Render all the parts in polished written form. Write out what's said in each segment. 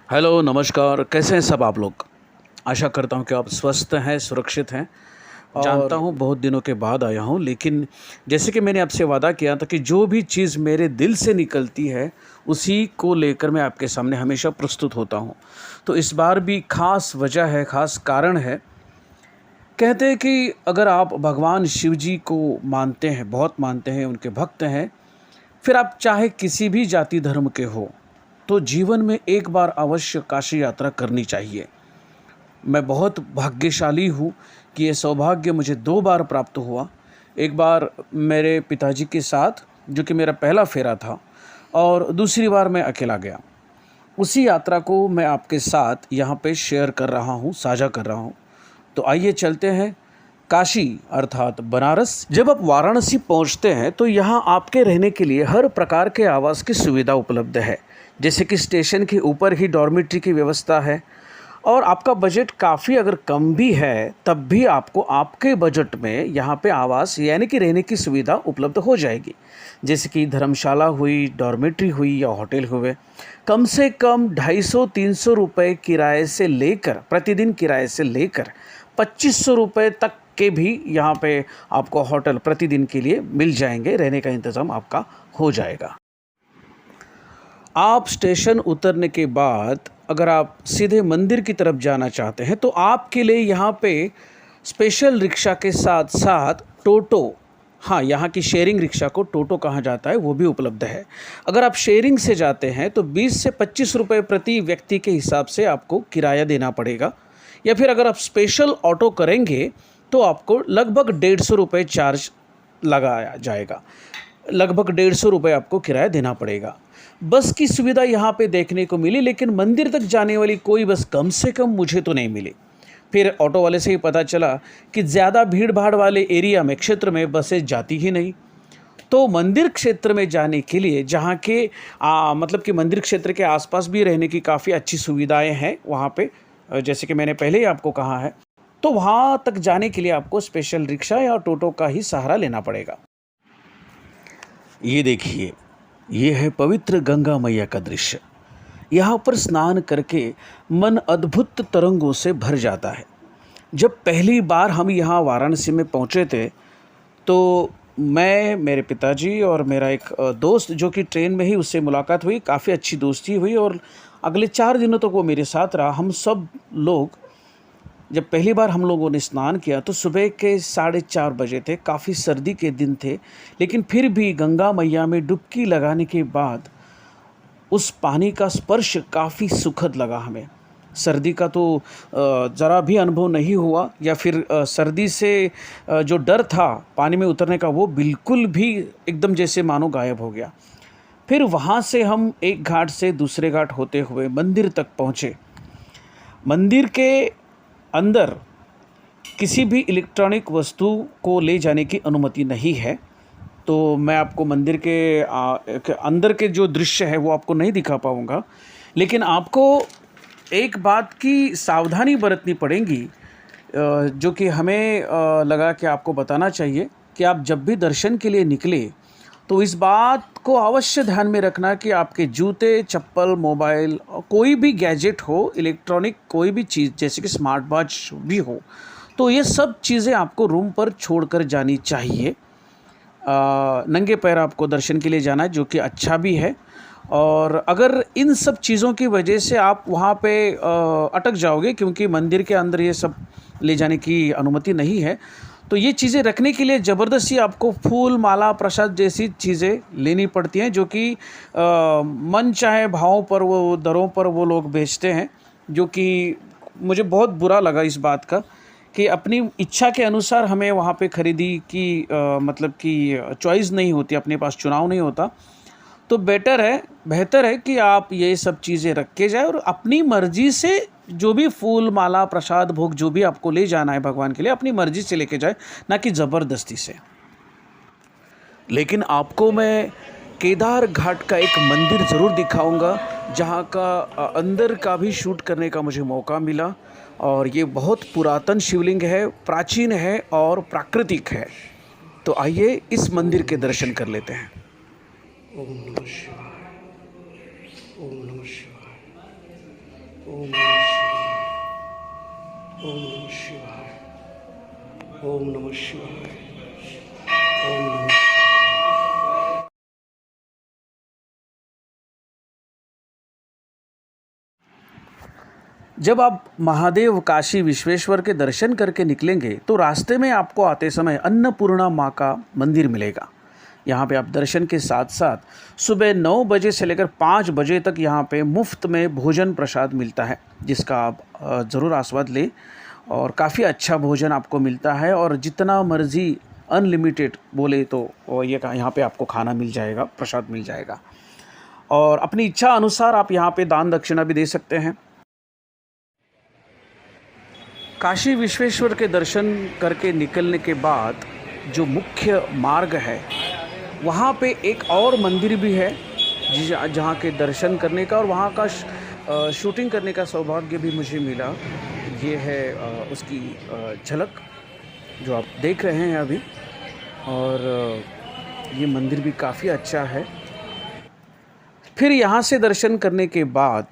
Hello, नमस्कार। कैसे हैं सब आप लोग? आशा करता हूँ कि आप स्वस्थ हैं, सुरक्षित हैं। जानता और हूँ बहुत दिनों के बाद आया हूँ, लेकिन जैसे कि मैंने आपसे वादा किया था कि जो भी चीज़ मेरे दिल से निकलती है, उसी को लेकर मैं आपके सामने हमेशा प्रस्तुत होता हूँ। तो इस बार भी ख़ास वजह है, ख़ास कारण है। कहते हैं कि अगर आप भगवान शिव जी को मानते हैं, बहुत मानते हैं, उनके भक्त हैं, फिर आप चाहे किसी भी जाति धर्म के हो, तो जीवन में एक बार अवश्य काशी यात्रा करनी चाहिए। मैं बहुत भाग्यशाली हूँ कि ये सौभाग्य मुझे 2 बार प्राप्त हुआ। एक बार मेरे पिताजी के साथ, जो कि मेरा पहला फेरा था, और दूसरी बार मैं अकेला गया। उसी यात्रा को मैं आपके साथ यहाँ पे शेयर कर रहा हूँ, साझा कर रहा हूँ। तो आइए चलते हैं काशी अर्थात बनारस। जब आप वाराणसी पहुँचते हैं तो यहाँ आपके रहने के लिए हर प्रकार के आवास की सुविधा उपलब्ध है। जैसे कि स्टेशन के ऊपर ही डॉर्मेट्री की व्यवस्था है, और आपका बजट काफ़ी अगर कम भी है, तब भी आपको आपके बजट में यहाँ पे आवास यानी कि रहने की सुविधा उपलब्ध हो जाएगी। जैसे कि धर्मशाला हुई, डॉर्मेट्री हुई या होटल हुए। कम से कम 250-300 रुपये किराए से लेकर, प्रतिदिन किराए से लेकर 2500 रुपये तक के भी यहाँ पे आपको होटल प्रतिदिन के लिए मिल जाएंगे। रहने का इंतज़ाम आपका हो जाएगा। आप स्टेशन उतरने के बाद अगर आप सीधे मंदिर की तरफ जाना चाहते हैं, तो आपके लिए यहाँ पे स्पेशल रिक्शा के साथ साथ टोटो, हाँ, यहाँ की शेयरिंग रिक्शा को टोटो कहा जाता है, वो भी उपलब्ध है। अगर आप शेयरिंग से जाते हैं तो 20 से 25 रुपये प्रति व्यक्ति के हिसाब से आपको किराया देना पड़ेगा, या फिर अगर आप स्पेशल ऑटो करेंगे तो आपको लगभग 150 रुपये चार्ज लगाया जाएगा। लगभग 150 रुपये आपको किराया देना पड़ेगा। बस की सुविधा यहाँ पे देखने को मिली, लेकिन मंदिर तक जाने वाली कोई बस कम से कम मुझे तो नहीं मिली। फिर ऑटो वाले से ही पता चला कि ज़्यादा भीड़ भाड़ वाले एरिया में, क्षेत्र में बसें जाती ही नहीं। तो मंदिर क्षेत्र में जाने के लिए, जहाँ के मतलब कि मंदिर क्षेत्र के आसपास भी रहने की काफ़ी अच्छी सुविधाएं हैं वहाँ पे, जैसे कि मैंने पहले ही आपको कहा है, तो वहाँ तक जाने के लिए आपको स्पेशल रिक्शा या टोटो का ही सहारा लेना पड़ेगा। ये देखिए, ये है पवित्र गंगा मैया का दृश्य। यहाँ पर स्नान करके मन अद्भुत तरंगों से भर जाता है। जब पहली बार हम यहाँ वाराणसी में पहुँचे थे, तो मैं, मेरे पिताजी और मेरा एक दोस्त, जो कि ट्रेन में ही उससे मुलाकात हुई, काफ़ी अच्छी दोस्ती हुई, और अगले 4 दिनों तक वो मेरे साथ रहा। हम सब लोग, जब पहली बार हम लोगों ने स्नान किया तो सुबह के 4:30 बजे थे, काफ़ी सर्दी के दिन थे, लेकिन फिर भी गंगा मैया में डुबकी लगाने के बाद उस पानी का स्पर्श काफ़ी सुखद लगा हमें। सर्दी का तो ज़रा भी अनुभव नहीं हुआ, या फिर सर्दी से जो डर था पानी में उतरने का, वो बिल्कुल भी एकदम जैसे मानो गायब हो गया। फिर वहाँ से हम एक घाट से दूसरे घाट होते हुए मंदिर तक पहुँचे। मंदिर के अंदर किसी भी इलेक्ट्रॉनिक वस्तु को ले जाने की अनुमति नहीं है, तो मैं आपको मंदिर के अंदर के जो दृश्य है वो आपको नहीं दिखा पाऊँगा। लेकिन आपको एक बात की सावधानी बरतनी पड़ेगी, जो कि हमें लगा कि आपको बताना चाहिए कि आप जब भी दर्शन के लिए निकले, तो इस बात को अवश्य ध्यान में रखना कि आपके जूते, चप्पल, मोबाइल और कोई भी गैजेट हो, इलेक्ट्रॉनिक कोई भी चीज़ जैसे कि स्मार्ट वॉच भी हो, तो ये सब चीज़ें आपको रूम पर छोड़कर जानी चाहिए। नंगे पैर आपको दर्शन के लिए जाना है, जो कि अच्छा भी है। और अगर इन सब चीज़ों की वजह से आप वहाँ पे अटक जाओगे, क्योंकि मंदिर के अंदर ये सब ले जाने की अनुमति नहीं है, तो ये चीज़ें रखने के लिए ज़बरदस्ती आपको फूल, माला, प्रसाद जैसी चीज़ें लेनी पड़ती हैं, जो कि मन चाहे भावों पर, वो दरों पर वो लोग बेचते हैं, जो कि मुझे बहुत बुरा लगा इस बात का कि अपनी इच्छा के अनुसार हमें वहाँ पे खरीदी की मतलब कि चॉइस नहीं होती, अपने पास चुनाव नहीं होता। तो बेहतर है कि आप ये सब चीज़ें रख के जाएँ, और अपनी मर्ज़ी से जो भी फूल, माला, प्रसाद, भोग जो भी आपको ले जाना है भगवान के लिए, अपनी मर्ज़ी से लेके जाएँ, ना कि ज़बरदस्ती से। लेकिन आपको मैं केदार घाट का एक मंदिर ज़रूर दिखाऊंगा, जहाँ का अंदर का भी शूट करने का मुझे मौका मिला, और ये बहुत पुरातन शिवलिंग है, प्राचीन है और प्राकृतिक है। तो आइए इस मंदिर के दर्शन कर लेते हैं। ओम नमः शिवाय। ओम नमः शिवाय। ओम नमः शिवाय। ओम नमः शिवाय। ओम नमः शिवाय। जब आप महादेव काशी विश्वेश्वर के दर्शन करके निकलेंगे तो रास्ते में आपको आते समय अन्नपूर्णा माँ का मंदिर मिलेगा। यहाँ पे आप दर्शन के साथ साथ सुबह 9 बजे से लेकर 5 बजे तक यहाँ पे मुफ्त में भोजन प्रसाद मिलता है, जिसका आप ज़रूर आस्वाद लें। और काफ़ी अच्छा भोजन आपको मिलता है और जितना मर्ज़ी अनलिमिटेड बोले तो ये यहाँ पे आपको खाना मिल जाएगा, प्रसाद मिल जाएगा। और अपनी इच्छा अनुसार आप यहाँ पे दान दक्षिणा भी दे सकते हैं। काशी विश्वेश्वर के दर्शन करके निकलने के बाद जो मुख्य मार्ग है वहाँ पे एक और मंदिर भी है जहाँ के दर्शन करने का और वहाँ का शूटिंग करने का सौभाग्य भी मुझे मिला। ये है उसकी झलक जो आप देख रहे हैं अभी। और ये मंदिर भी काफ़ी अच्छा है। फिर यहाँ से दर्शन करने के बाद,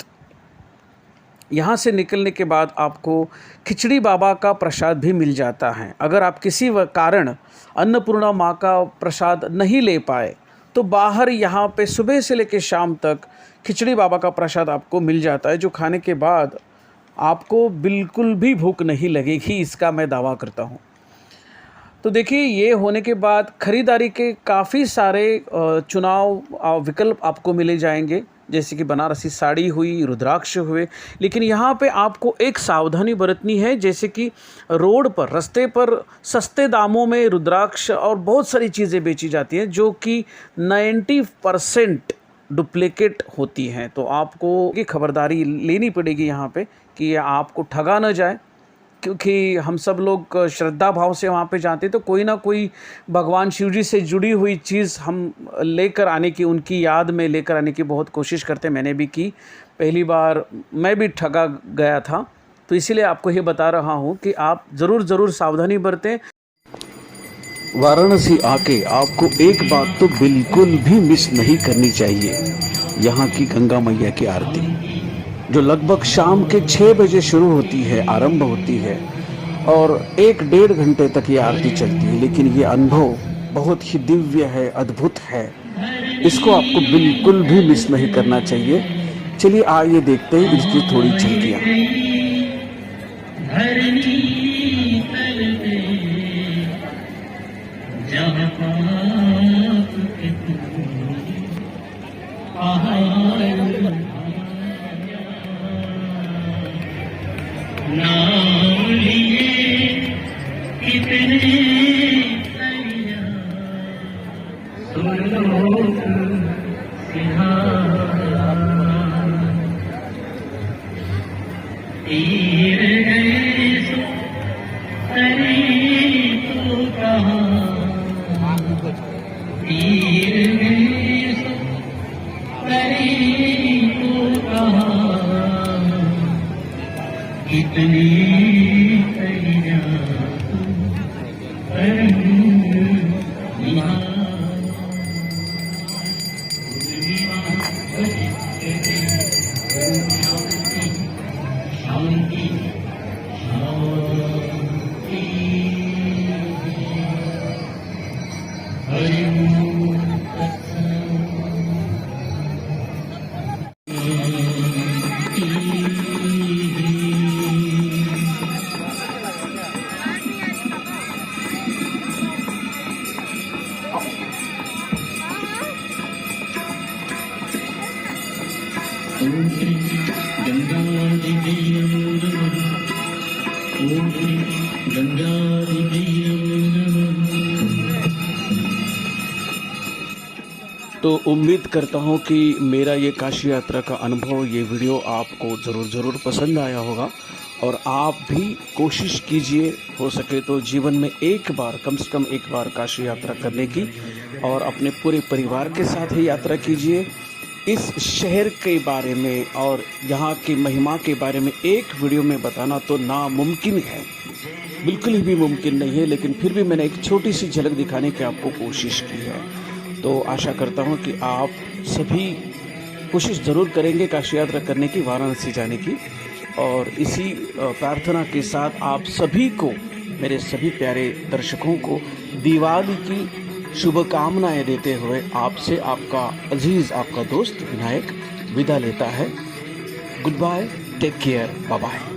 यहाँ से निकलने के बाद आपको खिचड़ी बाबा का प्रसाद भी मिल जाता है। अगर आप किसी कारण अन्नपूर्णा माँ का प्रसाद नहीं ले पाए तो बाहर यहाँ पे सुबह से लेकर शाम तक खिचड़ी बाबा का प्रसाद आपको मिल जाता है, जो खाने के बाद आपको बिल्कुल भी भूख नहीं लगेगी, इसका मैं दावा करता हूँ। तो देखिए, ये होने के बाद ख़रीदारी के काफ़ी सारे चुनाव विकल्प आपको मिले जाएंगे, जैसे कि बनारसी साड़ी हुई, रुद्राक्ष हुए। लेकिन यहाँ पे आपको एक सावधानी बरतनी है, जैसे कि रोड पर, रास्ते पर सस्ते दामों में रुद्राक्ष और बहुत सारी चीज़ें बेची जाती हैं जो कि 90% डुप्लीकेट होती हैं। तो आपको ये खबरदारी लेनी पड़ेगी यहाँ पे कि आपको ठगा न जाए, क्योंकि हम सब लोग श्रद्धा भाव से वहाँ पे जाते हैं तो कोई ना कोई भगवान शिव जी से जुड़ी हुई चीज़ हम लेकर आने की, उनकी याद में लेकर आने की बहुत कोशिश करते हैं। मैंने भी की, पहली बार मैं भी ठगा गया था, तो इसीलिए आपको ये बता रहा हूँ कि आप ज़रूर सावधानी बरतें। वाराणसी आके आपको एक बात तो बिल्कुल भी मिस नहीं करनी चाहिए, यहाँ की गंगा मैया की आरती, जो लगभग शाम के 6 बजे शुरू होती है, आरंभ होती है और 1-1.5 घंटे तक ये आरती चलती है। लेकिन ये अनुभव बहुत ही दिव्य है, अद्भुत है, इसको आपको बिल्कुल भी मिस नहीं करना चाहिए। चलिए आइए देखते हैं इसकी थोड़ी झलकियाँ। नाम लिए कितने सुन लो तीर गए सो तरी तो कहाँ, तीर गए सो तरी तो कहाँ, कितनी तैया शांति ओम श्री गंगाधिपति नमः, ओम श्री गंगाधिपति नमः। तो उम्मीद करता हूँ कि मेरा ये काशी यात्रा का अनुभव, ये वीडियो आपको ज़रूर पसंद आया होगा और आप भी कोशिश कीजिए, हो सके तो जीवन में एक बार, कम से कम एक बार काशी यात्रा करने की, और अपने पूरे परिवार के साथ ही यात्रा कीजिए। इस शहर के बारे में और यहाँ की महिमा के बारे में एक वीडियो में बताना तो नामुमकिन है, बिल्कुल भी मुमकिन नहीं है, लेकिन फिर भी मैंने एक छोटी सी झलक दिखाने की आपको कोशिश की है। तो आशा करता हूँ कि आप सभी कोशिश ज़रूर करेंगे काशी यात्रा करने की, वाराणसी जाने की। और इसी प्रार्थना के साथ आप सभी को, मेरे सभी प्यारे दर्शकों को दिवाली की शुभकामनाएं देते हुए आपसे आपका अजीज़, आपका दोस्त विनायक विदा लेता है। Good bye, take care, bye bye.